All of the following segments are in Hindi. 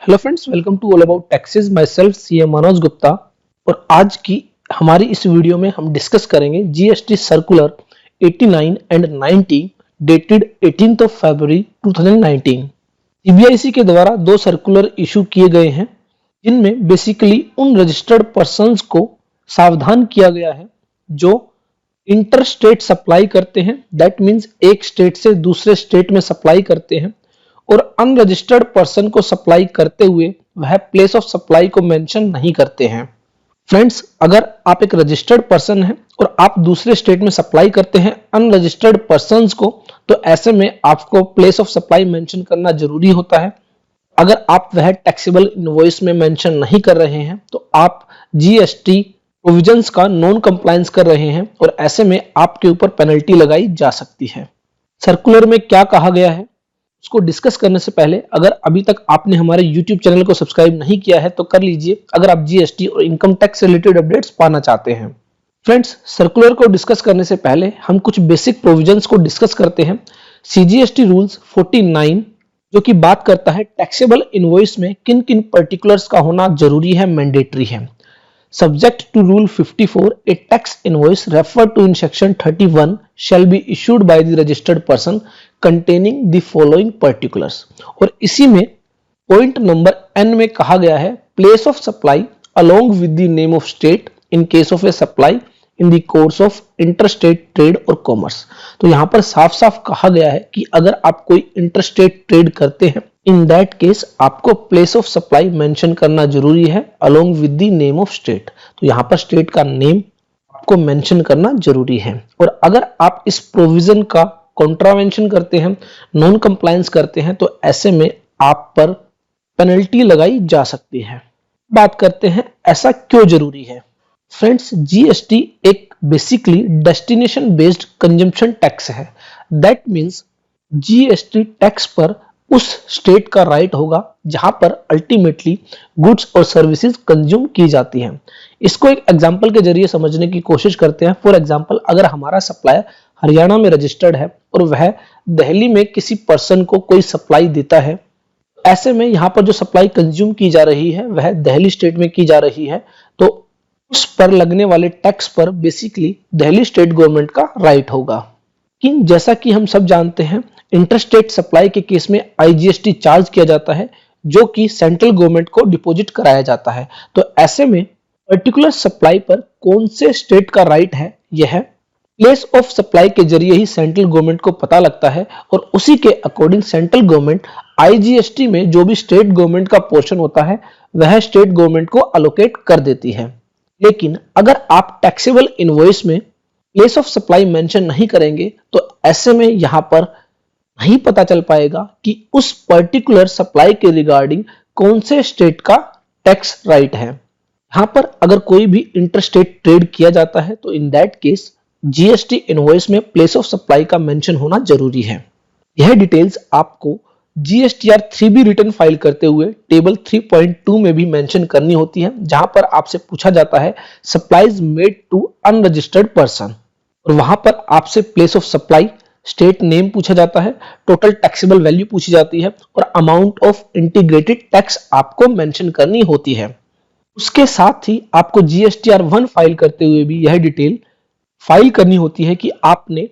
Hello friends, welcome to all about taxes. My self C M Manoj Gupta. और आज की हमारी इस वीडियो में हम डिस्कस करेंगे GST circular 89 and 90 dated 18th of February 2019। CBIC के द्वारा दो सर्कुलर इशू किए गए हैं जिनमें बेसिकली उन रजिस्टर्ड पर्संस को सावधान किया गया है जो इंटर स्टेट सप्लाई करते हैं, दैट मीन्स एक स्टेट से दूसरे स्टेट में सप्लाई करते हैं, और अनरजिस्टर्ड पर्सन को सप्लाई करते हुए वह प्लेस ऑफ सप्लाई को मेंशन नहीं करते हैं। फ्रेंड्स, अगर आप एक रजिस्टर्ड पर्सन हैं और आप दूसरे स्टेट में सप्लाई करते हैं अनरजिस्टर्ड पर्सन्स को, तो ऐसे में आपको प्लेस ऑफ सप्लाई मेंशन करना जरूरी होता है। अगर आप वह टैक्सेबल इनवॉइस में मेंशन नहीं कर रहे हैं तो आप जीएसटी प्रोविजंस का नॉन कंप्लायंस कर रहे हैं और ऐसे में आपके ऊपर पेनल्टी लगाई जा सकती है। सर्कुलर में क्या कहा गया है उसको डिस्कस करने से पहले अगर अभी तक आपने हमारे YouTube चैनल को सब्सक्राइब नहीं किया है तो कर लीजिए, अगर आप जीएसटी और इनकम टैक्स रिलेटेड अपडेट्स पाना चाहते हैं। फ्रेंड्स, सर्कुलर को डिस्कस करने से पहले हम कुछ बेसिक प्रोविजंस को डिस्कस करते हैं। सीजीएसटी रूल्स 49 जो कि बात करता है टैक्सेबल इनवॉइस में किन किन पर्टिकुलर्स का होना जरूरी है, मैंडेटरी है। Subject to Rule 54, a tax invoice referred to in Section 31 shall be issued by the registered person containing the following particulars। और इसी में पॉइंट नंबर N में कहा गया है place of supply along with the name of state in case of a supply in the course of interstate trade or commerce। तो यहाँ पर साफ साफ कहा गया है कि अगर आप कोई इंटरस्टेट ट्रेड करते हैं, इन दैट केस आपको प्लेस ऑफ सप्लाई मेंशन करना जरूरी है along with the name of state. तो यहाँ पर स्टेट का नेम आपको मेंशन करना जरूरी है। और अगर आप इस प्रोविजन का कॉन्ट्रावेंशन करते हैं, नॉन कंप्लायंस करते हैं, तो ऐसे में आप पर पेनल्टी लगाई जा सकती है। बात करते हैं ऐसा क्यों जरूरी है। फ्रेंड्स, जीएसटी एक basically destination based consumption tax है। दैट मीन्स जीएसटी टैक्स पर उस स्टेट का राइट होगा जहां पर अल्टीमेटली गुड्स और सर्विसेज कंज्यूम की जाती हैं। इसको एक एग्जांपल के जरिए समझने की कोशिश करते हैं। फॉर एग्जांपल, अगर हमारा सप्लायर हरियाणा में रजिस्टर्ड है और वह दिल्ली में किसी पर्सन को कोई सप्लाई देता है, ऐसे में यहाँ पर जो सप्लाई कंज्यूम की जा रही है वह दिल्ली स्टेट में की जा रही है, तो उस पर लगने वाले टैक्स पर बेसिकली दिल्ली स्टेट गवर्नमेंट का राइट होगा। लेकिन जैसा कि हम सब जानते हैं, इंटरस्टेट सप्लाई के केस में आईजीएसटी चार्ज किया जाता है जो कि सेंट्रल गवर्नमेंट को डिपॉजिट कराया जाता है। तो ऐसे में पर्टिकुलर सप्लाई पर कौन से स्टेट का राइट है, यह प्लेस ऑफ सप्लाई के जरिए ही सेंट्रल गवर्नमेंट को पता लगता है और उसी के अकॉर्डिंग सेंट्रल गवर्नमेंट आईजीएसटी में जो भी स्टेट गवर्नमेंट का पोर्शन होता है वह स्टेट गवर्नमेंट को अलोकेट कर देती है। लेकिन अगर आप टैक्सेबल इनवॉइस में प्लेस ऑफ सप्लाई मेंशन नहीं करेंगे तो ऐसे में यहां पर नहीं पता चल पाएगा कि उस पर्टिकुलर सप्लाई के रिगार्डिंग कौन से स्टेट का टैक्स राइट है। यहां पर अगर कोई भी इंटरस्टेट ट्रेड किया जाता है तो in that case GST invoice में प्लेस ऑफ सप्लाई का मेंशन होना जरूरी है। यह डिटेल्स आपको जीएसटीआर 3B रिटर्न फाइल करते हुए टेबल 3.2 में भी मेंशन करनी होती है, जहां पर आपसे पूछा जाता है supplies made to unregistered person, और वहां पर आपसे place of supply, state name पूछा जाता है, टोटल टैक्सेबल वैल्यू पूछी जाती है और अमाउंट ऑफ इंटीग्रेटेड टैक्स आपको मेंशन करनी होती है। उसके साथ ही आपको जीएसटीआर 1 फाइल करते हुए भी यह डिटेल फाइल करनी होती है कि आपने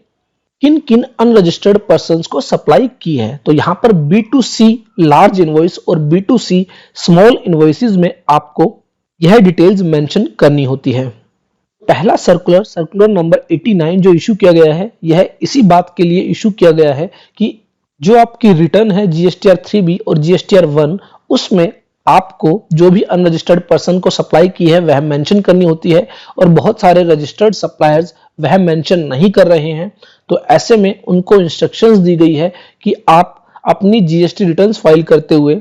किन किन अनरजिस्टर्ड पर्सन्स को सप्लाई की है। तो यहां पर B2C लार्ज इनवॉइस और B2C स्मॉल इनवॉइसेस में आपको यह डिटेल्स मेंशन करनी होती है। पहला सर्कुलर नंबर 89 जो इशू किया गया है, यह इसी बात के लिए इशू किया गया है कि जो आपकी रिटर्न है जीएसटीआर 3B और जीएसटीआर 1, उसमें आपको जो भी अनरजिस्टर्ड पर्सन को सप्लाई की है वह मेंशन करनी होती है और बहुत सारे रजिस्टर्ड सप्लायर्स वह मेंशन नहीं कर रहे हैं। तो ऐसे में उनको इंस्ट्रक्शंस दी गई है कि आप अपनी जीएसटी रिटर्न्स फाइल करते हुए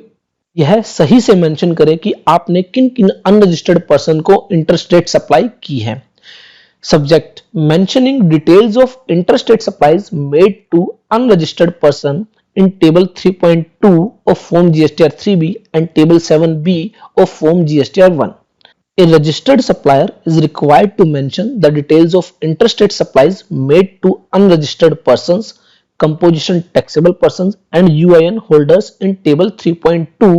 यह सही से मेंशन करें कि आपने किन किन अनरजिस्टर्ड पर्सन को इंटरस्टेट सप्लाई की है। Subject: mentioning details of interstate supplies made to unregistered person in table 3.2 of form GSTR 3B and table 7B of form GSTR 1. A registered supplier is required to mention the details of interstate supplies made to unregistered persons, composition taxable persons and UIN holders in table 3.2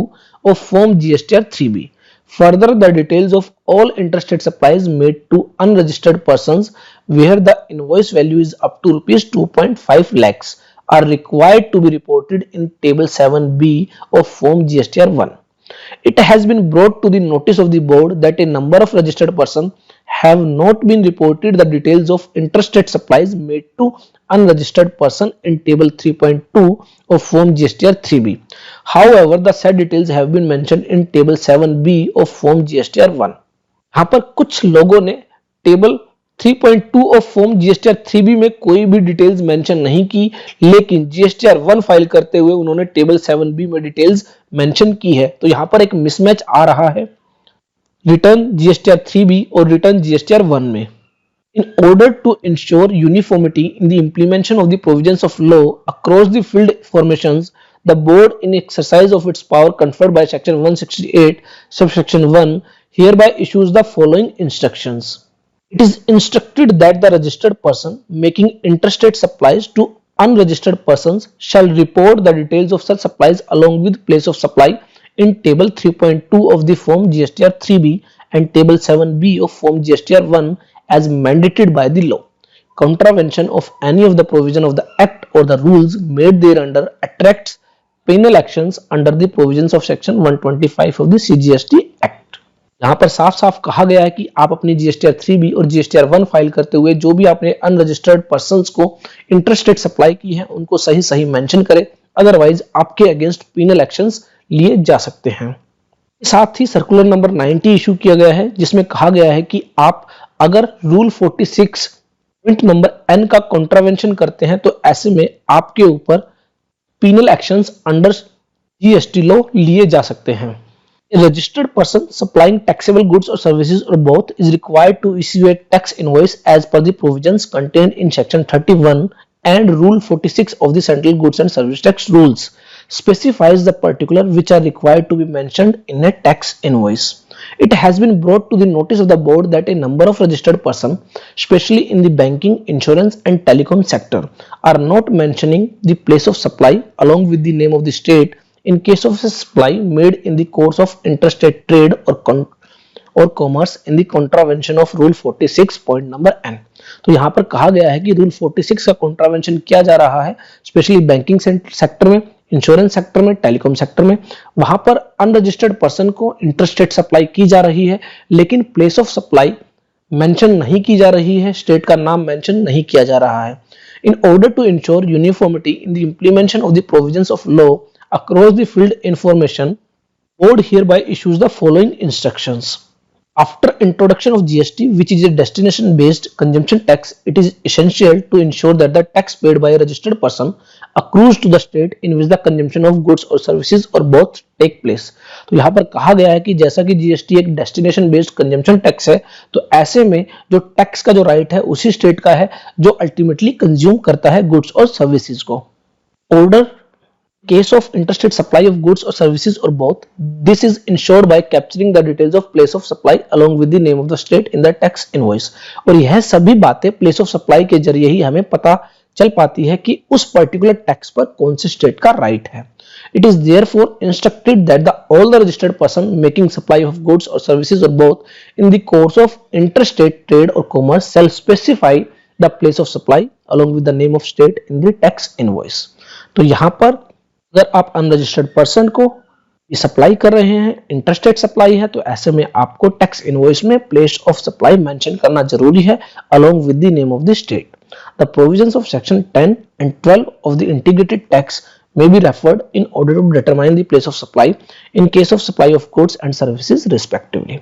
of Form GSTR 3B. Further, the details of all interstate supplies made to unregistered persons where the invoice value is up to rupees 2.5 lakhs are required to be reported in Table 7B of Form GSTR 1. It has been brought to the notice of the board that a number of registered persons have not been reported the details of interstate supplies made to unregistered person in Table 3.2 of Form GSTR 3B. However, the said details have been mentioned in Table 7B of Form GSTR 1. यहाँ पर कुछ लोगों ने table 3.2 of form GSTR 3B में कोई भी डिटेल्स मेंशन नहीं की, लेकिन जीएसटीआर 1 फाइल करते हुए उन्होंने टेबल 7B में डिटेल्स मेंशन की है। तो यहां पर एक मिसमैच आ रहा है रिटर्न जीएसटीआर 3B और रिटर्न जीएसटीआर 1 में। In order to ensure uniformity in the implementation of the provisions of law across the field formations, the board, in exercise of its power conferred by section 168 subsection 1, hereby issues the following instructions. It is instructed that the registered person making interstate supplies to unregistered persons shall report the details of such supplies along with place of supply in Table 3.2 of the Form GSTR 3B and Table 7B of Form GSTR 1 as mandated by the law. Contravention of any of the provision of the Act or the rules made thereunder attracts penal actions under the provisions of Section 125 of the CGST Act. यहाँ पर साफ साफ कहा गया है कि आप अपनी जीएसटीआर 3B और जीएसटीआर 1 फाइल करते हुए जो भी आपने अनरजिस्टर्ड पर्संस को इंटरस्टेट सप्लाई की है उनको सही सही मेंशन करें, अदरवाइज आपके अगेंस्ट पिनल एक्शंस लिए जा सकते हैं। साथ ही सर्कुलर नंबर 90 इशू किया गया है जिसमें कहा गया है कि आप अगर रूल 46 पॉइंट नंबर N का कॉन्ट्रावेंशन करते हैं तो ऐसे में आपके ऊपर penal actions under GST law लिए जा सकते हैं। A registered person supplying taxable goods or services or both is required to issue a tax invoice as per the provisions contained in section 31 and rule 46 of the Central Goods and Service Tax rules. Specifies the particulars which are required to be mentioned in a tax invoice. It has been brought to the notice of the board that a number of registered persons, especially in the banking, insurance and telecom sector, are not mentioning the place of supply along with the name of the state in case of a supply made in the course of interstate trade or commerce in the contravention of rule 46 point number N. तो यहाँ पर कहा गया है कि रूल 46 का कॉन्ट्रावेंशन किया जा रहा है स्पेशली बैंकिंग सेक्टर में, इंश्योरेंस सेक्टर में, टेलीकॉम सेक्टर में। वहां पर अनरजिस्टर्ड पर्सन को इंटरस्टेट सप्लाई की जा रही है लेकिन प्लेस ऑफ सप्लाई मेंशन नहीं की जा रही है, स्टेट का नाम मेंशन नहीं किया जा रहा है। In order to ensure uniformity in the implementation of the provisions of law across the field information, board hereby issues the following instructions. After introduction of GST, which is a destination based consumption tax, it is essential to ensure that the tax paid by a registered person accrues to the state in which the consumption of goods or services or both take place. तो यहाँ पर कहा गया है कि जैसा कि GST एक destination based consumption tax है, तो ऐसे में जो टैक्स का जो राइट है उसी स्टेट का है जो अल्टीमेटली कंज्यूम करता है गुड्स और सर्विसेज को। Order case of interstate supply of goods or services or both, this is ensured by capturing the details of place of supply along with the name of the state in the tax invoice. और यह सभी बातें place of supply के जरिए ही हमें पता चल पाती है कि उस पर्टिकुलर टैक्स पर कौन से स्टेट का राइट है। It is therefore instructed that all the registered person making supply of goods or services or both in the course of interstate trade or commerce shall specify the place of supply along with the name of state in the tax invoice. तो यहाँ पर अगर आप अनरजिस्टर्ड पर्सन को ये सप्लाई कर रहे हैं, इंटरस्टेट सप्लाई है, तो ऐसे में आपको टैक्स इनवॉइस में प्लेस ऑफ सप्लाई मेंशन करना जरूरी है along with the name of the state. The provisions of section 10 and 12 of the integrated tax may be referred in order to determine the place of supply in case of supply of goods and services respectively.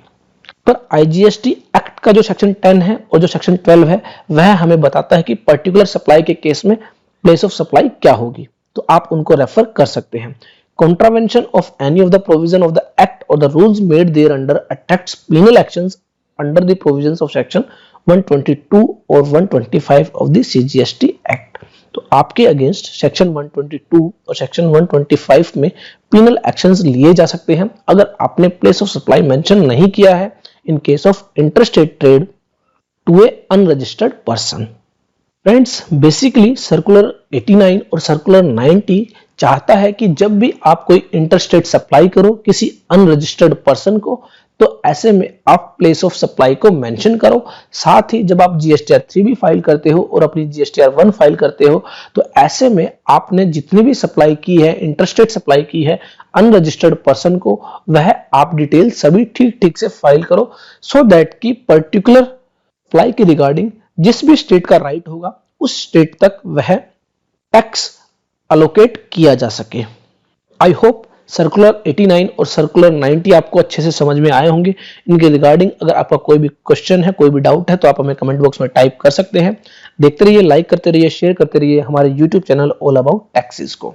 पर IGST एक्ट का जो सेक्शन 10 है और जो सेक्शन 12 है वह हमें बताता है कि पर्टिकुलर सप्लाई के केस में प्लेस ऑफ सप्लाई क्या होगी, तो आप उनको रेफर कर सकते हैं। Contravention of any of the provision of the act or the rules made thereunder attracts penal actions under the provisions of section 122 or 125 of the CGST Act. तो आपके अगेंस्ट सेक्शन 122 और सेक्शन 125 में penal actions लिए जा सकते हैं अगर आपने प्लेस ऑफ सप्लाई मेंशन नहीं किया है in case of interstate trade to a unregistered person. Friends, basically circular 89 और सर्कुलर 90 चाहता है कि जब भी आप कोई इंटरस्टेट सप्लाई करो किसी अनरजिस्टर्ड पर्सन को, तो ऐसे में आप प्लेस ऑफ सप्लाई को मेंशन करो। साथ ही जब आप जीएसटीआर 3 भी फाइल करते हो और अपनी जीएसटीआर 1 फाइल करते हो, तो ऐसे में आपने जितनी भी सप्लाई की है, इंटरस्टेट सप्लाई की है अनरजिस्टर्ड पर्सन को, वह आप डिटेल सभी ठीक ठीक से फाइल करो, सो दैट कि पर्टिकुलर सप्लाई के रिगार्डिंग जिस भी स्टेट का राइट होगा उस स्टेट तक वह टैक्स अलोकेट किया जा सके। आई होप सर्कुलर 89 और सर्कुलर 90 आपको अच्छे से समझ में आए होंगे। इनके रिगार्डिंग अगर आपका कोई भी क्वेश्चन है, कोई भी डाउट है, तो आप हमें कमेंट बॉक्स में टाइप कर सकते हैं। देखते रहिए, लाइक करते रहिए, शेयर करते रहिए हमारे YouTube channel all about taxes को।